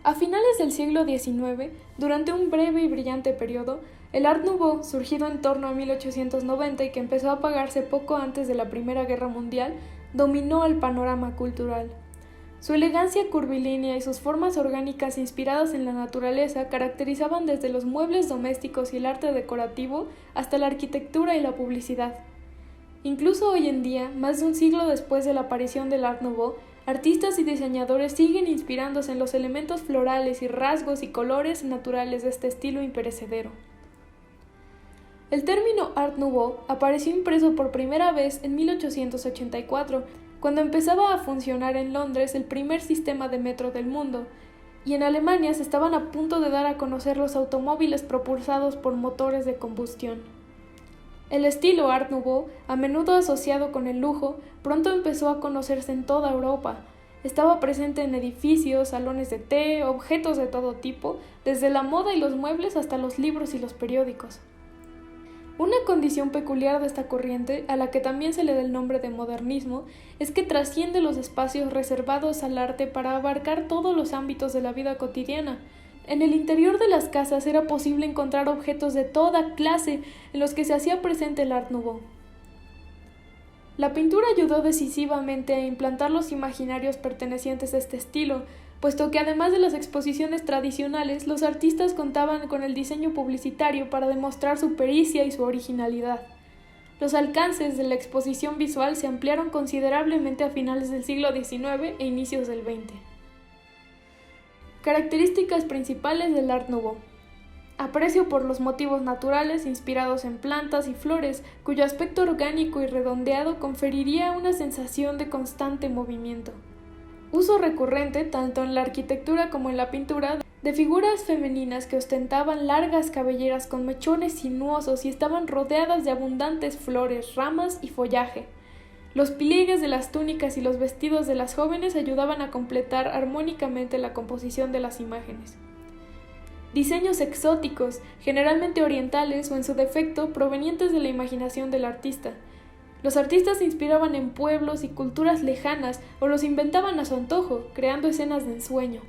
A finales del siglo XIX, durante un breve y brillante periodo, el Art Nouveau, surgido en torno a 1890 y que empezó a apagarse poco antes de la Primera Guerra Mundial, dominó el panorama cultural. Su elegancia curvilínea y sus formas orgánicas inspiradas en la naturaleza caracterizaban desde los muebles domésticos y el arte decorativo hasta la arquitectura y la publicidad. Incluso hoy en día, más de un siglo después de la aparición del Art Nouveau, artistas y diseñadores siguen inspirándose en los elementos florales y rasgos y colores naturales de este estilo imperecedero. El término Art Nouveau apareció impreso por primera vez en 1884, cuando empezaba a funcionar en Londres el primer sistema de metro del mundo, y en Alemania se estaban a punto de dar a conocer los automóviles propulsados por motores de combustión. El estilo Art Nouveau, a menudo asociado con el lujo, pronto empezó a conocerse en toda Europa. Estaba presente en edificios, salones de té, objetos de todo tipo, desde la moda y los muebles hasta los libros y los periódicos. Una condición peculiar de esta corriente, a la que también se le da el nombre de modernismo, es que trasciende los espacios reservados al arte para abarcar todos los ámbitos de la vida cotidiana. En el interior de las casas era posible encontrar objetos de toda clase en los que se hacía presente el Art Nouveau. La pintura ayudó decisivamente a implantar los imaginarios pertenecientes a este estilo, puesto que además de las exposiciones tradicionales, los artistas contaban con el diseño publicitario para demostrar su pericia y su originalidad. Los alcances de la exposición visual se ampliaron considerablemente a finales del siglo XIX e inicios del XX. Características principales del Art Nouveau. Aprecio por los motivos naturales inspirados en plantas y flores, cuyo aspecto orgánico y redondeado conferiría una sensación de constante movimiento. Uso recurrente, tanto en la arquitectura como en la pintura, de figuras femeninas que ostentaban largas cabelleras con mechones sinuosos y estaban rodeadas de abundantes flores, ramas y follaje. Los pliegues de las túnicas y los vestidos de las jóvenes ayudaban a completar armónicamente la composición de las imágenes. Diseños exóticos, generalmente orientales o en su defecto provenientes de la imaginación del artista. Los artistas se inspiraban en pueblos y culturas lejanas o los inventaban a su antojo, creando escenas de ensueño.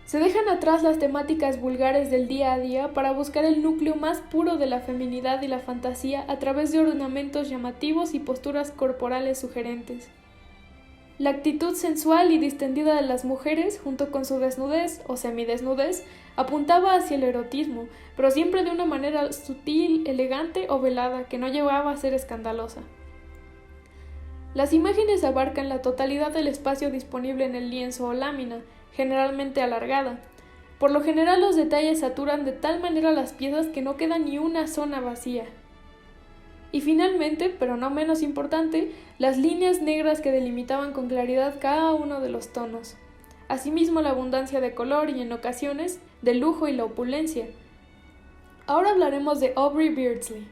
Se dejan atrás las temáticas vulgares del día a día para buscar el núcleo más puro de la feminidad y la fantasía a través de ornamentos llamativos y posturas corporales sugerentes. La actitud sensual y distendida de las mujeres, junto con su desnudez o semidesnudez, apuntaba hacia el erotismo, pero siempre de una manera sutil, elegante o velada, que no llevaba a ser escandalosa. Las imágenes abarcan la totalidad del espacio disponible en el lienzo o lámina, generalmente alargada. Por lo general los detalles saturan de tal manera las piezas que no queda ni una zona vacía. Y finalmente, pero no menos importante, las líneas negras que delimitaban con claridad cada uno de los tonos. Asimismo, la abundancia de color y, en ocasiones, del lujo y la opulencia. Ahora hablaremos de Aubrey Beardsley.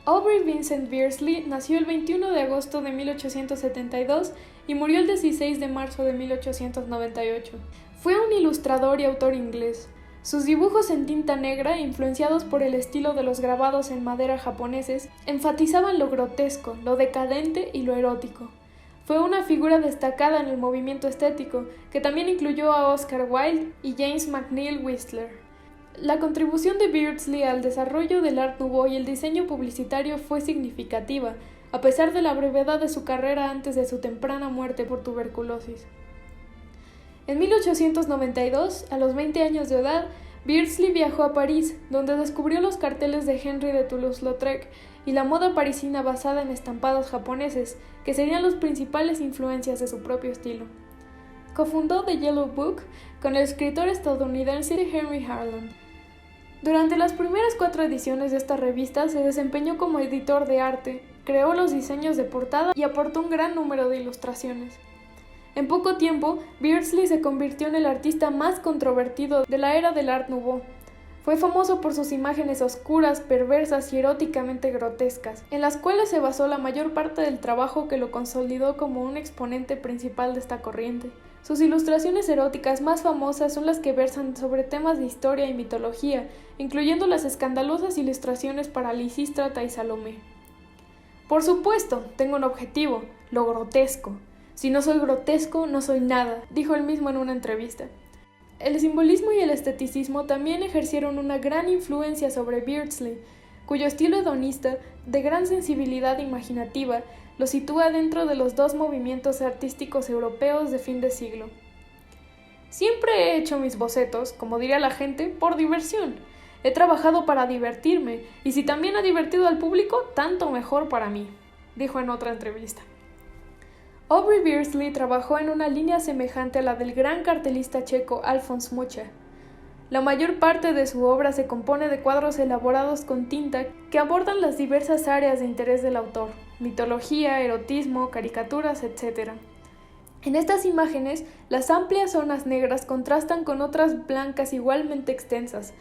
Aubrey Vincent Beardsley nació el 21 de agosto de 1872 y murió el 16 de marzo de 1898. Fue un ilustrador y autor inglés. Sus dibujos en tinta negra, influenciados por el estilo de los grabados en madera japoneses, enfatizaban lo grotesco, lo decadente y lo erótico. Fue una figura destacada en el movimiento estético, que también incluyó a Oscar Wilde y James McNeill Whistler. La contribución de Beardsley al desarrollo del Art Nouveau y el diseño publicitario fue significativa, a pesar de la brevedad de su carrera antes de su temprana muerte por tuberculosis. En 1892, a los 20 años de edad, Beardsley viajó a París, donde descubrió los carteles de Henri de Toulouse-Lautrec y la moda parisina basada en estampados japoneses, que serían las principales influencias de su propio estilo. Cofundó The Yellow Book con el escritor estadounidense Henry Harland. Durante las primeras 4 ediciones de esta revista se desempeñó como editor de arte, creó los diseños de portada y aportó un gran número de ilustraciones. En poco tiempo, Beardsley se convirtió en el artista más controvertido de la era del Art Nouveau. Fue famoso por sus imágenes oscuras, perversas y eróticamente grotescas, en las cuales se basó la mayor parte del trabajo que lo consolidó como un exponente principal de esta corriente. Sus ilustraciones eróticas más famosas son las que versan sobre temas de historia y mitología, incluyendo las escandalosas ilustraciones para Lisístrata y Salomé. Por supuesto, tengo un objetivo, lo grotesco. Si no soy grotesco, no soy nada, dijo él mismo en una entrevista. El simbolismo y el esteticismo también ejercieron una gran influencia sobre Beardsley, cuyo estilo hedonista, de gran sensibilidad imaginativa, lo sitúa dentro de los dos movimientos artísticos europeos de fin de siglo. Siempre he hecho mis bocetos, como diría la gente, por diversión. He trabajado para divertirme, y si también ha divertido al público, tanto mejor para mí, dijo en otra entrevista. Aubrey Beardsley trabajó en una línea semejante a la del gran cartelista checo Alfons Mucha. La mayor parte de su obra se compone de cuadros elaborados con tinta que abordan las diversas áreas de interés del autor, mitología, erotismo, caricaturas, etc. En estas imágenes, las amplias zonas negras contrastan con otras blancas igualmente extensas.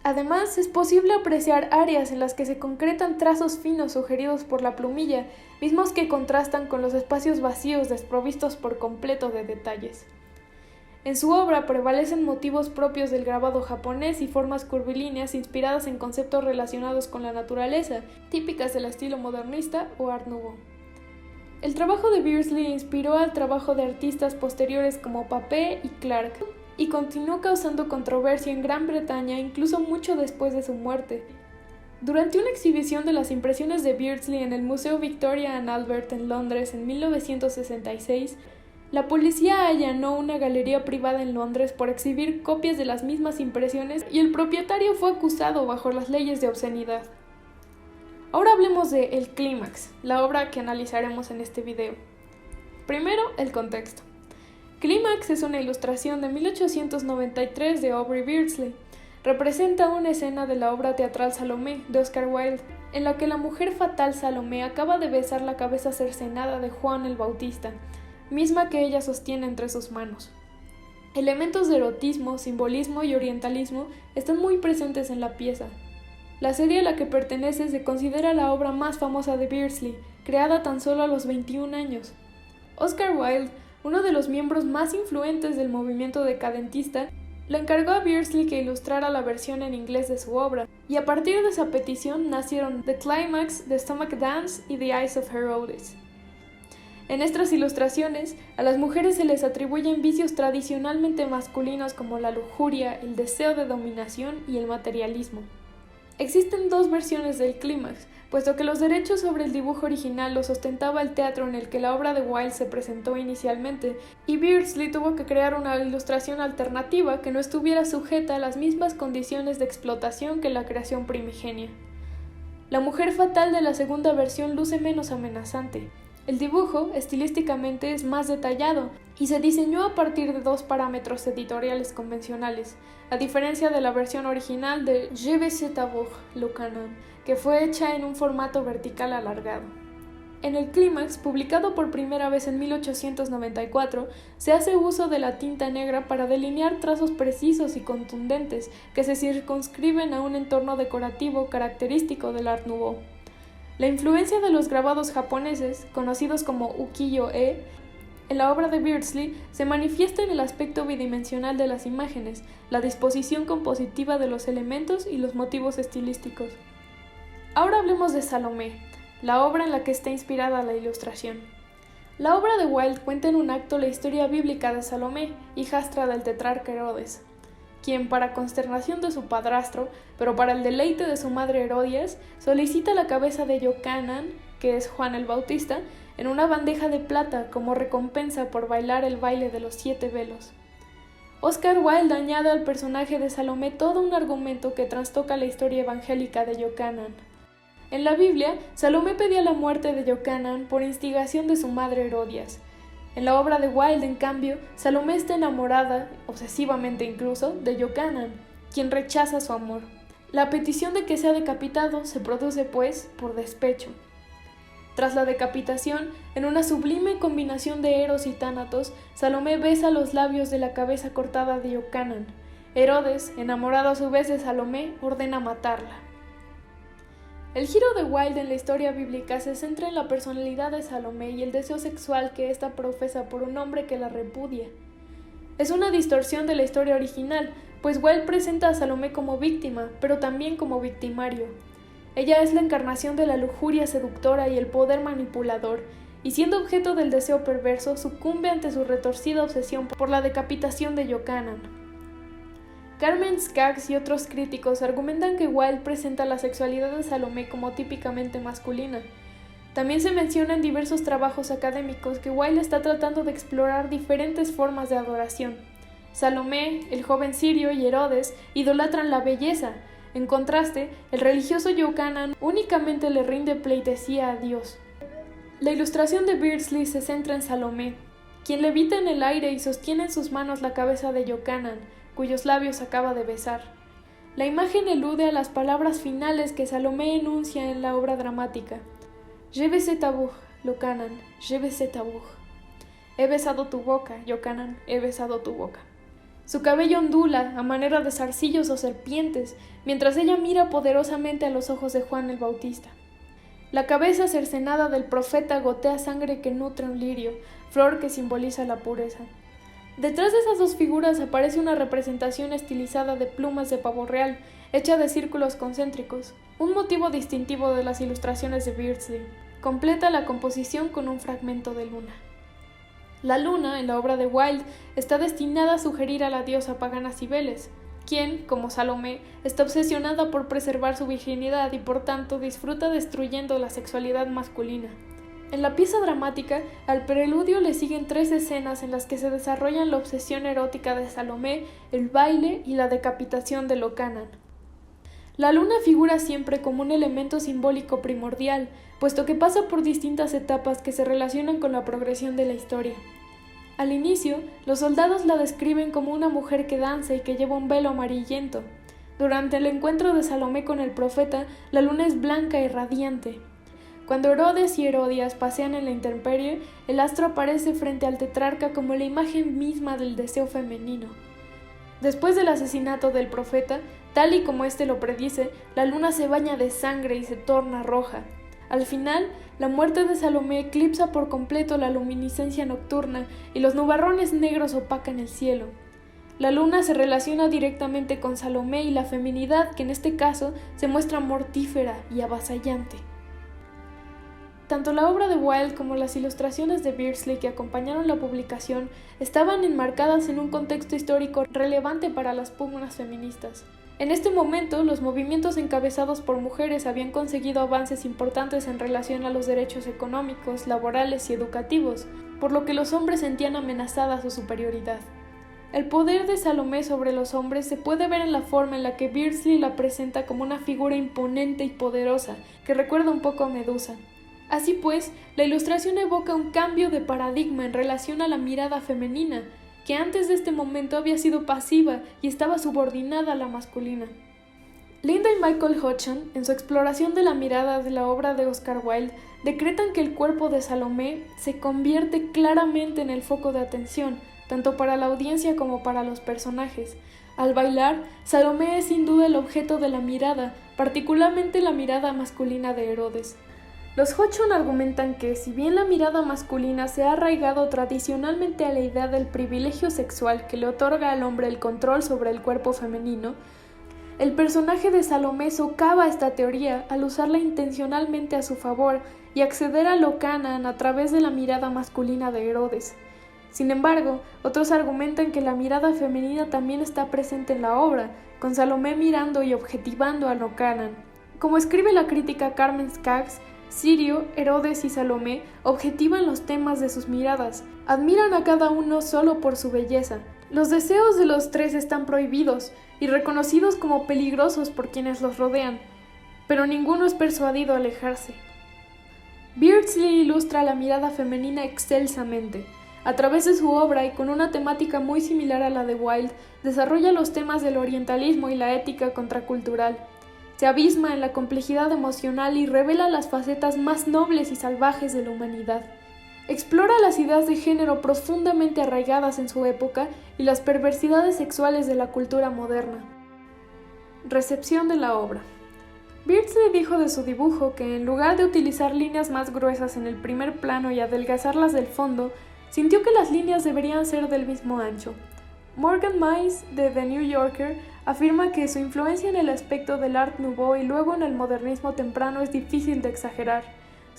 Además, es posible apreciar áreas en las que se concretan trazos finos sugeridos por la plumilla, mismos que contrastan con los espacios vacíos desprovistos por completo de detalles. En su obra prevalecen motivos propios del grabado japonés y formas curvilíneas inspiradas en conceptos relacionados con la naturaleza, típicas del estilo modernista o Art Nouveau. El trabajo de Beardsley inspiró al trabajo de artistas posteriores como Papin y Clark, y continuó causando controversia en Gran Bretaña incluso mucho después de su muerte. Durante una exhibición de las impresiones de Beardsley en el Museo Victoria and Albert en Londres en 1966, la policía allanó una galería privada en Londres por exhibir copias de las mismas impresiones y el propietario fue acusado bajo las leyes de obscenidad. Ahora hablemos de El Clímax, la obra que analizaremos en este video. Primero, el contexto. Clímax es una ilustración de 1893 de Aubrey Beardsley. Representa una escena de la obra teatral Salomé de Oscar Wilde, en la que la mujer fatal Salomé acaba de besar la cabeza cercenada de Juan el Bautista, misma que ella sostiene entre sus manos. Elementos de erotismo, simbolismo y orientalismo están muy presentes en la pieza. La serie a la que pertenece se considera la obra más famosa de Beardsley, creada tan solo a los 21 años. Oscar Wilde, uno de los miembros más influentes del movimiento decadentista, le encargó a Beardsley que ilustrara la versión en inglés de su obra, y a partir de esa petición nacieron The Climax, The Stomach Dance y The Eyes of Herodes. En estas ilustraciones, a las mujeres se les atribuyen vicios tradicionalmente masculinos como la lujuria, el deseo de dominación y el materialismo. Existen dos versiones del clímax, puesto que los derechos sobre el dibujo original los ostentaba el teatro en el que la obra de Wilde se presentó inicialmente, y Beardsley tuvo que crear una ilustración alternativa que no estuviera sujeta a las mismas condiciones de explotación que la creación primigenia. La mujer fatal de la segunda versión luce menos amenazante. El dibujo, estilísticamente, es más detallado y se diseñó a partir de dos parámetros editoriales convencionales, a diferencia de la versión original de Je vais t'avoir, le canon, que fue hecha en un formato vertical alargado. En el clímax, publicado por primera vez en 1894, se hace uso de la tinta negra para delinear trazos precisos y contundentes que se circunscriben a un entorno decorativo característico del Art Nouveau. La influencia de los grabados japoneses, conocidos como ukiyo-e, en la obra de Beardsley se manifiesta en el aspecto bidimensional de las imágenes, la disposición compositiva de los elementos y los motivos estilísticos. Ahora hablemos de Salomé, la obra en la que está inspirada la ilustración. La obra de Wilde cuenta en un acto la historia bíblica de Salomé, hijastra del tetrarca Herodes, quien, para consternación de su padrastro, pero para el deleite de su madre Herodias, solicita la cabeza de Yocanan, que es Juan el Bautista, en una bandeja de plata como recompensa por bailar el baile de los 7 velos. Oscar Wilde añade al personaje de Salomé todo un argumento que trastoca la historia evangélica de Yocanan. En la Biblia, Salomé pedía la muerte de Yocanan por instigación de su madre Herodias. En la obra de Wilde, en cambio, Salomé está enamorada, obsesivamente incluso, de Yocanan, quien rechaza su amor. La petición de que sea decapitado se produce, pues, por despecho. Tras la decapitación, en una sublime combinación de Eros y Tánatos, Salomé besa los labios de la cabeza cortada de Yocanan. Herodes, enamorado a su vez de Salomé, ordena matarla. El giro de Wilde en la historia bíblica se centra en la personalidad de Salomé y el deseo sexual que ésta profesa por un hombre que la repudia. Es una distorsión de la historia original, pues Wilde presenta a Salomé como víctima, pero también como victimario. Ella es la encarnación de la lujuria seductora y el poder manipulador, y siendo objeto del deseo perverso, sucumbe ante su retorcida obsesión por la decapitación de Yochanan. Carmen Skaggs y otros críticos argumentan que Wilde presenta la sexualidad de Salomé como típicamente masculina. También se menciona en diversos trabajos académicos que Wilde está tratando de explorar diferentes formas de adoración. Salomé, el joven sirio y Herodes idolatran la belleza. En contraste, el religioso Yochanan únicamente le rinde pleitesía a Dios. La ilustración de Beardsley se centra en Salomé, quien levita en el aire y sostiene en sus manos la cabeza de Yochanan, cuyos labios acaba de besar. La imagen elude a las palabras finales que Salomé enuncia en la obra dramática. Je besé ta bouche, Yochanan, je besé ta bouche. He besado tu boca, Yochanan, he besado tu boca. Su cabello ondula a manera de zarcillos o serpientes, mientras ella mira poderosamente a los ojos de Juan el Bautista. La cabeza cercenada del profeta gotea sangre que nutre un lirio, flor que simboliza la pureza. Detrás de esas dos figuras aparece una representación estilizada de plumas de pavo real, hecha de círculos concéntricos, un motivo distintivo de las ilustraciones de Beardsley. Completa la composición con un fragmento de luna. La luna, en la obra de Wilde, está destinada a sugerir a la diosa pagana Cibeles, quien, como Salomé, está obsesionada por preservar su virginidad y por tanto disfruta destruyendo la sexualidad masculina. En la pieza dramática, al preludio le siguen 3 escenas en las que se desarrollan la obsesión erótica de Salomé, el baile y la decapitación de Yochanan. La luna figura siempre como un elemento simbólico primordial, puesto que pasa por distintas etapas que se relacionan con la progresión de la historia. Al inicio, los soldados la describen como una mujer que danza y que lleva un velo amarillento. Durante el encuentro de Salomé con el profeta, la luna es blanca y radiante. Cuando Herodes y Herodías pasean en la intemperie, el astro aparece frente al tetrarca como la imagen misma del deseo femenino. Después del asesinato del profeta, tal y como éste lo predice, la luna se baña de sangre y se torna roja. Al final, la muerte de Salomé eclipsa por completo la luminiscencia nocturna y los nubarrones negros opacan el cielo. La luna se relaciona directamente con Salomé y la feminidad, que en este caso se muestra mortífera y avasallante. Tanto la obra de Wilde como las ilustraciones de Beardsley que acompañaron la publicación estaban enmarcadas en un contexto histórico relevante para las pugnas feministas. En este momento, los movimientos encabezados por mujeres habían conseguido avances importantes en relación a los derechos económicos, laborales y educativos, por lo que los hombres sentían amenazada su superioridad. El poder de Salomé sobre los hombres se puede ver en la forma en la que Beardsley la presenta como una figura imponente y poderosa, que recuerda un poco a Medusa. Así pues, la ilustración evoca un cambio de paradigma en relación a la mirada femenina, que antes de este momento había sido pasiva y estaba subordinada a la masculina. Linda y Michael Hodgson, en su exploración de la mirada de la obra de Oscar Wilde, decretan que el cuerpo de Salomé se convierte claramente en el foco de atención, tanto para la audiencia como para los personajes. Al bailar, Salomé es sin duda el objeto de la mirada, particularmente la mirada masculina de Herodes. Los Hodgson argumentan que, si bien la mirada masculina se ha arraigado tradicionalmente a la idea del privilegio sexual que le otorga al hombre el control sobre el cuerpo femenino, el personaje de Salomé socava esta teoría al usarla intencionalmente a su favor y acceder a Yochanan a través de la mirada masculina de Herodes. Sin embargo, otros argumentan que la mirada femenina también está presente en la obra, con Salomé mirando y objetivando a Yochanan. Como escribe la crítica Carmen Skaggs, Sirio, Herodes y Salomé objetivan los temas de sus miradas, admiran a cada uno solo por su belleza. Los deseos de los 3 están prohibidos y reconocidos como peligrosos por quienes los rodean, pero ninguno es persuadido a alejarse. Beardsley ilustra la mirada femenina excelsamente. A través de su obra y con una temática muy similar a la de Wilde, desarrolla los temas del orientalismo y la ética contracultural. Se abisma en la complejidad emocional y revela las facetas más nobles y salvajes de la humanidad. Explora las ideas de género profundamente arraigadas en su época y las perversidades sexuales de la cultura moderna. Recepción de la obra. Beardsley dijo de su dibujo que, en lugar de utilizar líneas más gruesas en el primer plano y adelgazarlas del fondo, sintió que las líneas deberían ser del mismo ancho. Morgan Mize, de The New Yorker, afirma que su influencia en el aspecto del Art Nouveau y luego en el modernismo temprano es difícil de exagerar.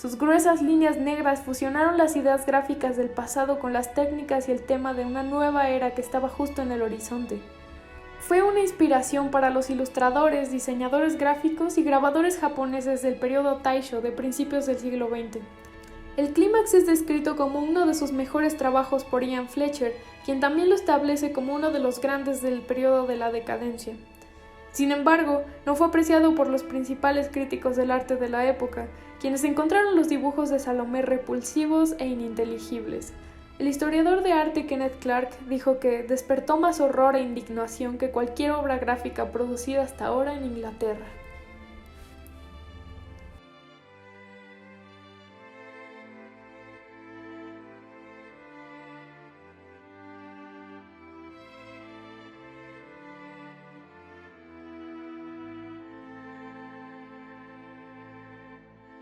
Sus gruesas líneas negras fusionaron las ideas gráficas del pasado con las técnicas y el tema de una nueva era que estaba justo en el horizonte. Fue una inspiración para los ilustradores, diseñadores gráficos y grabadores japoneses del periodo Taisho de principios del siglo XX. El clímax es descrito como uno de sus mejores trabajos por Ian Fletcher, quien también lo establece como uno de los grandes del periodo de la decadencia. Sin embargo, no fue apreciado por los principales críticos del arte de la época, quienes encontraron los dibujos de Salomé repulsivos e ininteligibles. El historiador de arte Kenneth Clark dijo que despertó más horror e indignación que cualquier obra gráfica producida hasta ahora en Inglaterra.